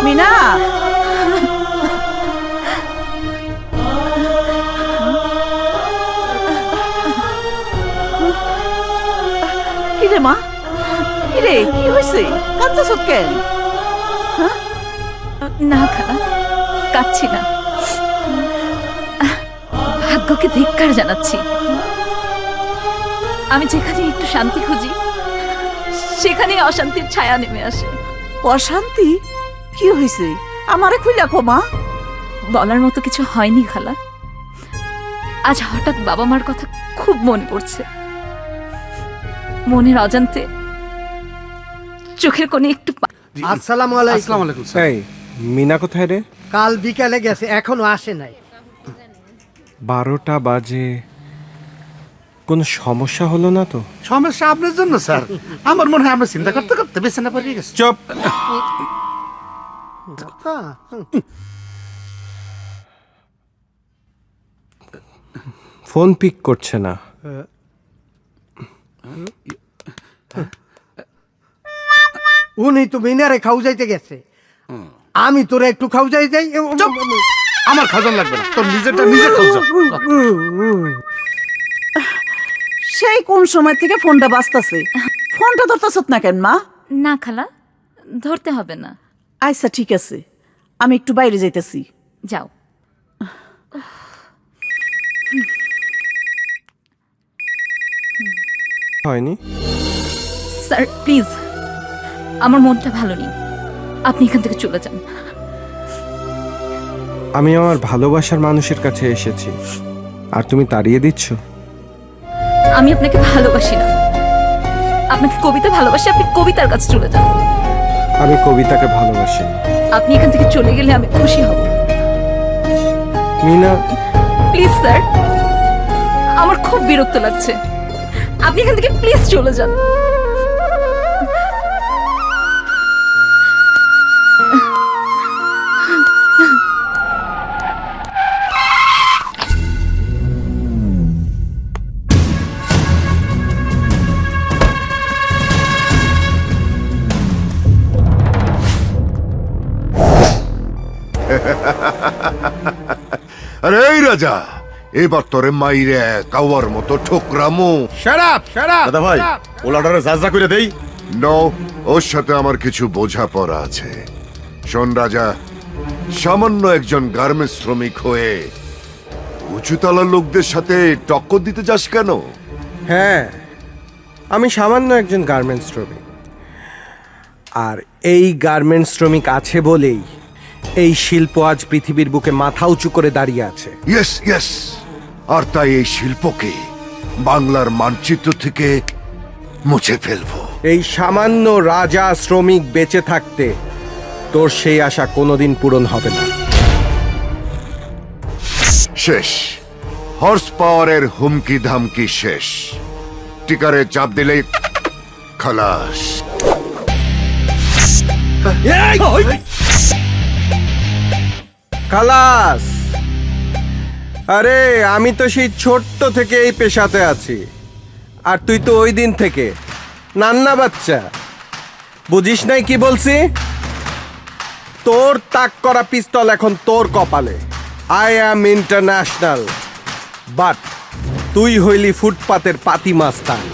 মিনা, কিরে মা, কিরে কি হয়েছে? কাঁদতেছ কেন? না খালা, কাঁদছি না। ভাগ্যকে ধিক্কার জানাচ্ছি। আমি যেখানে একটু শান্তি খুঁজি সেখানে অশান্তির ছায়া নেমে আসে। অশান্তি? কি হয়েছে আমারে খুইলা কমা। বলার মতো কিছু হয়নি খালা, আজ হঠাৎ বাবা মার কথা খুব মনে পড়ছে। মনের অজান্তে চোখের কোণে একটু আসসালামু আলাইকুম। এই মিনা কোথায় রে? কাল বিকালে গেছে, এখনো আসে নাই। 12টা বাজে, কোনো সমস্যা হলো না তো? সমস্যা আপনার জন্য স্যার। আমার মনে হয় আমরা চিন্তা করতে করতে বিছানা পড়ে গেছি। চুপ। ফোন পিক করছে না। উনি তো মিনারে খাও যাইতে গেছে, আমি তোরা একটু খাও যাই যাই। আমার খাজন লাগবে না, তোর নিজেরটা নিজে খাওয়া। সেই কোন সময় থেকে ফোনটা বাজতাছে, ফোনটা ধরতেছ না কেন মা? না খালা, ধরতে হবে না। আচ্ছা ঠিক আছে, আমি একটু বাইরে যাইতেছি। যাও। হয়নি স্যার প্লিজ, আমার মনটা ভালো নেই, আপনি এখান থেকে চলে যান। আমি আমার ভালোবাসার মানুষের কাছে এসেছি আর তুমি তাড়িয়ে দিচ্ছ? আমি আপনাকে ভালোবাসি না, আপনাকে কবিতা ভালোবাসি, আপনি কবিতার কাছে চলে যান। আমি কবিতাকে ভালোবাসি। আপনি এখান থেকে চলে গেলে আমি খুশি হব। মিনা প্লিজ স্যার, আমার খুব বিরক্ত লাগছে, আপনি এখান থেকে প্লিজ চলে যান। আরে এই রাজা, এবার তোরে মাইরে কাওয়ার মতো ঠোকরামু। শারাপ শারাপ দাদা ভাই, ওলাটারে জাজা করে দেই। নো, ওর সাথে আমার কিছু বোঝাপড়া আছে। শোন রাজা, সামান্য একজন গার্মেন্টস শ্রমিক হয়ে উঁচুতলা লোকদের সাথে টক্কর দিতে যাস কেন? হ্যাঁ, আমি সামান্য একজন গার্মেন্টস শ্রমিক, আর এই গার্মেন্টস শ্রমিক আছে বলেই এই শিল্প আজ পৃথিবীর বুকে মাথা উঁচু করে দাঁড়িয়ে আছে। ইয়েস ইয়েস, আর তাই এই শিল্পকে বাংলার মানচিত্র থেকে মুছে ফেলবো। এই সামান্য রাজা শ্রমিক বেঁচে থাকতে তোর সেই আশা কোনোদিন পূরণ হবে না। শেষ, হর্স পাওয়ারের হুমকি ধামকি শেষ। টিকারে চাপ দিলেই খালাস। খালাস? আরে আমি তো সেই ছোট্ট থেকে এই পেশাতে আছি, আর তুই তো ওই দিন থেকে নান্না বাচ্চা। বুঝিস নাই কি বলছি? তোর তাক করা পিস্তল এখন তোর কপালে। আই অ্যাম ইন্টারন্যাশনাল, বাট তুই হইলি ফুটপাতের পাতি মাস্তান।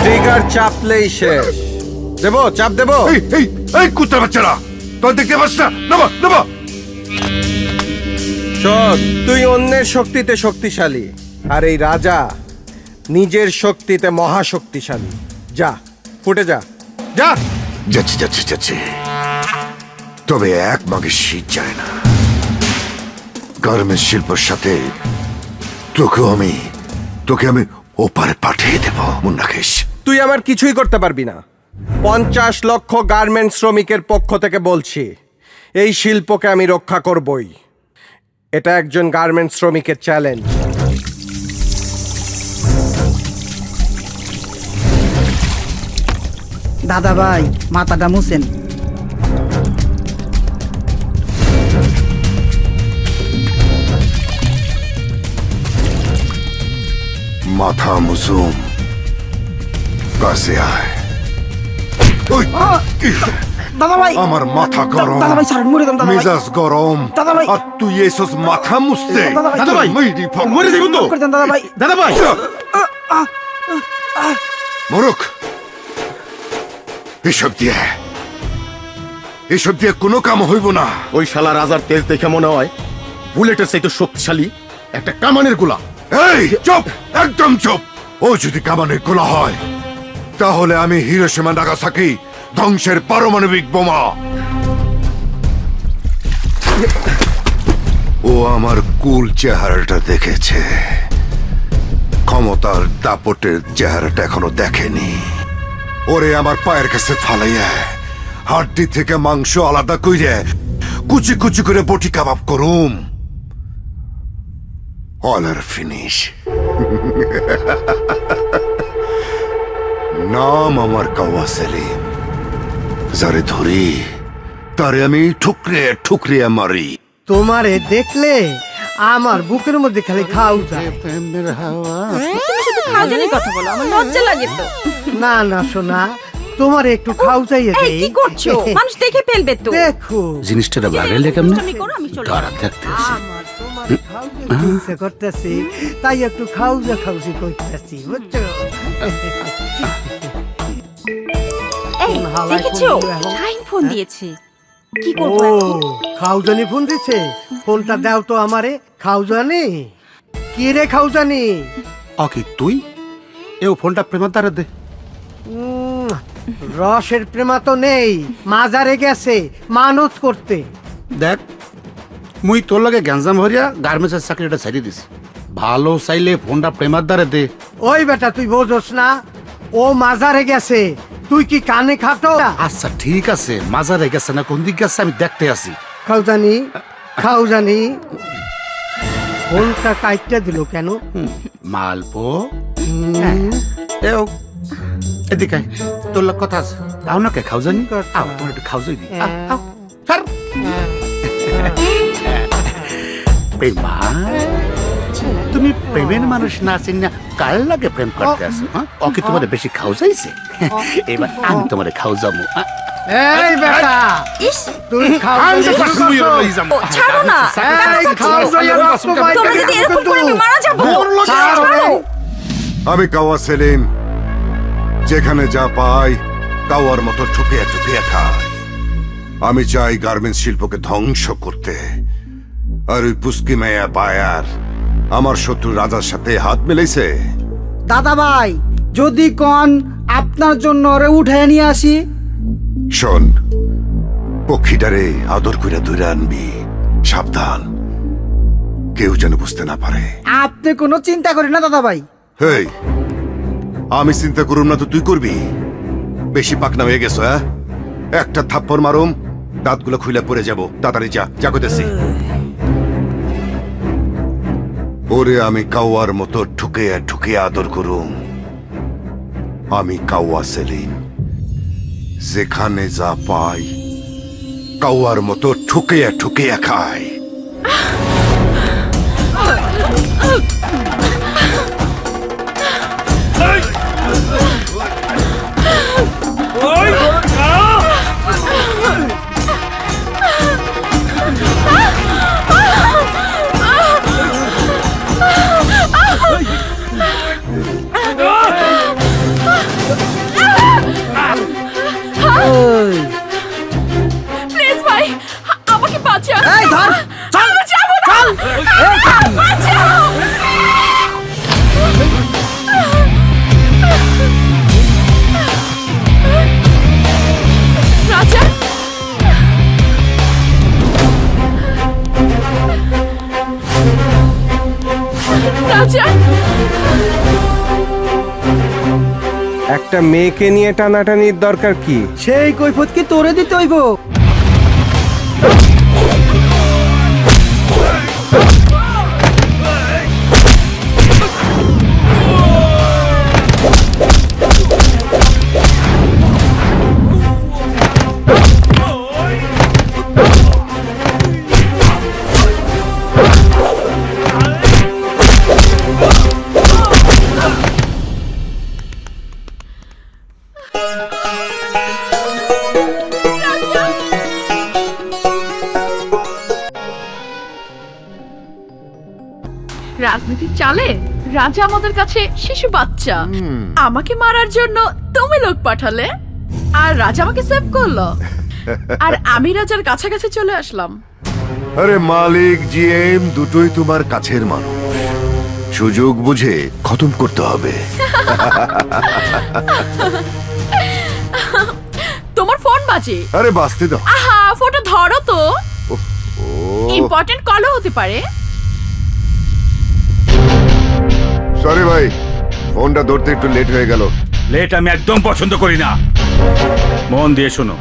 ট্রিগার চাপলেই শেষ। দেবো, চাপ দেবো। এই এই এই কুত্তা বাচ্চারা, তোর দেখতে পাস না? নামা নামা। শোন, তুই অন্যের শক্তিতে শক্তিশালী, আর এই রাজা নিজের শক্তিতে মহাশক্তিশালী। যা, ফুটে যা, যা। যাচ্ছি যাচ্ছি যাচ্ছি, তবে এক মাঘে শীত যায় না। গার্মেন্টস শিল্পের সাথে তোকে আমি ওপারে পাঠিয়ে দেব, মনে রাখিস। তুই আমার কিছুই করতে পারবি না। 50 লক্ষ গার্মেন্টস শ্রমিকের পক্ষ থেকে বলছি, এই শিল্পকে আমি রক্ষা করবই। এটা একজন গার্মেন্টস শ্রমিকের চ্যালেঞ্জ। দাদা ভাই, মাথাটা মুছেন। মাথা মুসুম, কাছে আয়। ওই, দাদা ভাই, আমার মাথা গরম, দাদা ভাই ছাড়েন, মরে যান দাদা ভাই। মেজাজ গরম, দাদা ভাই। আর তুই এসস মাথা মুছতে। দাদা ভাই, মরে যাইব তো। করে দেন দাদা ভাই। দাদা ভাই, মরুক। এসব দিয়ে কোনো কাম হইব না। ওই শালা রাজার তেজ দেখে মনে হয় বুলেটের চাইতে শক্তিশালী একটা কামানের গোলা। এই চুপ, একদম চুপ। ও যদি কামানে খোলা হয় তাহলে আমি হিরোশিমা নাগাসাকি ধ্বংসের পারমাণবিক বোমা। ও আমার কুল চেহারাটা দেখেছে, ক্ষমতার দাপটের চেহারাটা এখনো দেখেনি। ওরে আমার পায়ের কাছে ফালাইয়া হাড্ডি থেকে মাংস আলাদা কইরে কুচি কুচি করে বটি কাবাব করুম। অল আর ফিনিশ। নাম আমার কাওয়া সেলিম। যারে ধরি তারে আমি ঠুকরে ঠুকরে মারি। তোমারে দেখলে আমার বুকের মধ্যে খালি খাও যায়। তুমি শুধু খাওজানির কথা বলো, আমার লজ্জা লাগে তো। না না সোনা, তোমার একটু খাও চাইয়ে এই কি করছো? মানুষ দেখে ফেলবে তো। দেখো জিনিসটা বাগাইলে কেমন তুমি করো, আমি চলে তারা থাকতেছে। আমার তোমার খাউজা ইচ্ছে করতেছি, তাই একটু খাউজা খাউজি করতেছি, বুঝছো? এই দেখেছো? শাহিন ফোন দিয়েছে। কি করব ও এখন? খাউজানি ফোন দিছে, ফোনটা দাও তো আমারে। খাউজানি কি রে খাউজানি? ওকে তুই এও ফোনটা প্রেমার দ্বারা দে। রসের প্রেমা তো নেই, মাজারে গেছে মানত করতে। দেখ মুই তোর লগে গ্যাঞ্জাম হরিয়া গার্মেন্টসের চাকরিটা ছাড়িয়ে দিস। ভালো চাইলে ফোনটা প্রেমার দ্বারা দে। ওই বেটা তুই বোঝস না, ও মাজারে গেছে, তুই কি কানে খাটো? আচ্ছা ঠিক আছে, মাজারে গেছে না কোন দিক গেছে আমি দেখতে আসি। খাউজানি খাউজানি ফোনটা কাইটটা দিল কেন? মালপো এও এদিকে আয়, তোর লগ কথা আছে। আও না কে খাও জানি, আও তোমার একটু খাও যাই দি। আও ছাড়। প্রেমা, তুমি প্রেমের মানুষ না চিনি না কার লাগে প্রেম করতে আসো? ওকে তোমার বেশি খাও যাইছে, এবার আমি তোমার খাও যাবো। এই বেটা ইস, তুই খাউজানি ও ছাড়ো না। তোমরা যদি এরকম করে আমি মারা যাবো। ছাড়ো। আমি কাওয়া সেলিম, যেখানে যা পাই কাওয়ার মতো ঠুকিয়া ঠুকিয়া খাই। আমি চাই গার্মেন্টস শিল্পকে ধ্বংস করতে। আর ওই পুস্কি মেয়া বায়ার আমার শত্রু রাজার সাথে হাত মিলাইছে। দাদা ভাই, যদি কন আপনার জন্য ওরে উঠে নিয়ে আসি। শোন, পক্ষীটারে আদর করে ধরে আনবি, সাবধান, কেউ যেন বুঝতে না পারে। আপনি কোনো চিন্তা করেন না দাদা ভাই। হেই, আমি চিন্তা করুম না তো তুই করবি? বেশি পাকনা হয়ে গেছো। হ্যাঁ, একটা থাপ্পড় মারুম, দাঁতগুলো খুলে পড়ে যাব। তাড়াতাড়ি যা, যা কইতেছি। ওরে আমি কাওয়ার মতো ঠুকিয়া ঠুকিয়া আদর করুম। আমি কাওয়া সেলিম, যেখানে যা পাই কাওয়ার মতো ঠুকিয়া ঠুকিয়া খাই। প্লিজ ভাই, আমাকে বাঁচাও। এই ধর, চল আমি যাবো না। বাঁচাও। রাজা, রাজা, একটা মেয়েকে নিয়ে টানাটানির দরকার কি? সেই কৈফত কি তোরে দিতে হইব? রাজনীতির চালে রাজা আমাদের কাছে শিশু বাচ্চা। আমাকে মারার জন্য তুমি লোক পাঠালে, আর রাজা আমাকে সেভ করলো, আর আমি রাজার কাছাকাছি চলে আসলাম। আরে মালিক জিএম দুটোই তোমার কাছের মানুষ। সুযোগ বুঝে খতম করতে হবে। তোমার ফোন বাজে। আরে বাঁচতে দাও। আহা, ফোনটা ধরো তো। ইম্পর্টেন্ট কলও হতে পারে। সরি ভাই, ফোনটা ধরতে একটু লেট হয়ে গেল। লেট আমি একদম পছন্দ করি না। মন দিয়ে শোনো,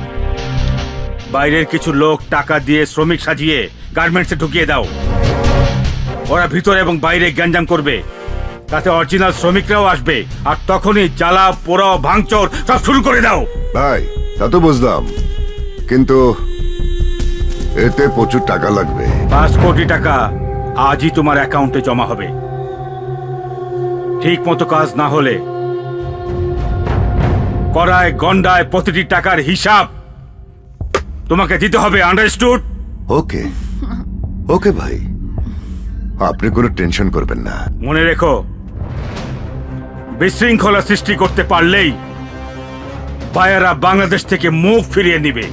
বাইরের কিছু লোক টাকা দিয়ে শ্রমিক সাজিয়ে গার্মেন্টসে ঢুকিয়ে দাও। ওরা ভিতরে এবং বাইরে গ্যাঞ্জাম করবে, তাতে অরিজিনাল শ্রমিকরাও আসবে, আর তখনই জ্বালা পোড়াও ভাঙচুর সব শুরু করে দাও। ভাই তা তো বুঝলাম, কিন্তু এতে প্রচুর টাকা লাগবে। 5 কোটি টাকা আজই তোমার অ্যাকাউন্টে জমা হবে। ঠিক মতো কাজ না হলে করায় গন্ডায় প্রতিটি টাকার হিসাব তোমাকে দিতে হবে। আন্ডারস্টুড? ওকে ওকে ভাই, আপনি কোনো টেনশন করবেন না। মনে রেখো, বিশৃঙ্খলা সৃষ্টি করতে পারলেই বায়াররা বাংলাদেশ থেকে মুখ ফিরিয়ে নিবে,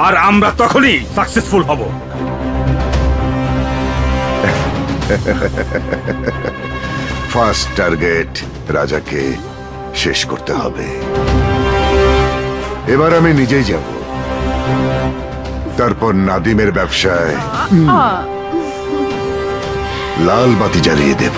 আর আমরা তখনই সাকসেসফুল হব। ফার্স্ট টার্গেট রাজাকে শেষ করতে হবে। এবার আমি নিজেই যাব, তারপর নাদিমের ব্যবসায় লাল বাতি জ্বালিয়ে দেব।